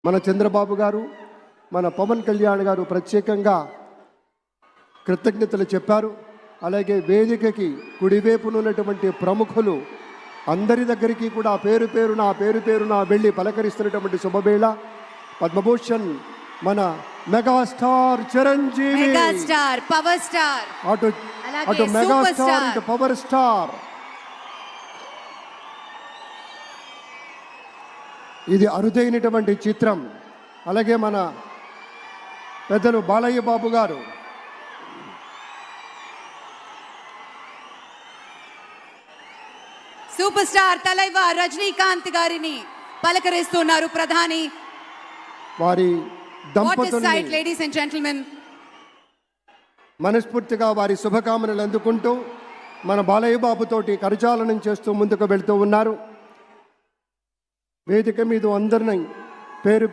మన చంద్రబాబు గారు, మన పవన్ కళ్యాణ్ గారు ప్రత్యేకంగా కృతజ్ఞతలు చెప్పారు. అలాగే వేదికకి కుడివైపునున్నటువంటి ప్రముఖులు అందరి దగ్గరికి కూడా పేరు పేరున వెళ్ళి పలకరిస్తున్నటువంటి శుభవేళ. పద్మభూషణ్ మన megastar Chiranjeevi, megastar power star, అటు మెగాస్టార్ ఇటు పవర్ స్టార్. ఇది అరుదైనటువంటి చిత్రం. అలాగే మన పెద్దలు బాలయ్య బాబు గారు, సూపర్ స్టార్ తలైవర్ రజనీకాంత్ గారిని పలకరిస్తున్నారు ప్రధాని. వారి దంపతుల్ని లేడీస్ అండ్ జెంటిల్మెన్ మనస్ఫూర్తిగా వారి శుభకామనలు అందుకుంటూ మన బాలయ్య బాబుతోటి కరచాలనం చేస్తూ ముందుకు వెళ్తూ ఉన్నారు. వేదిక మీద అందరినీ పేరు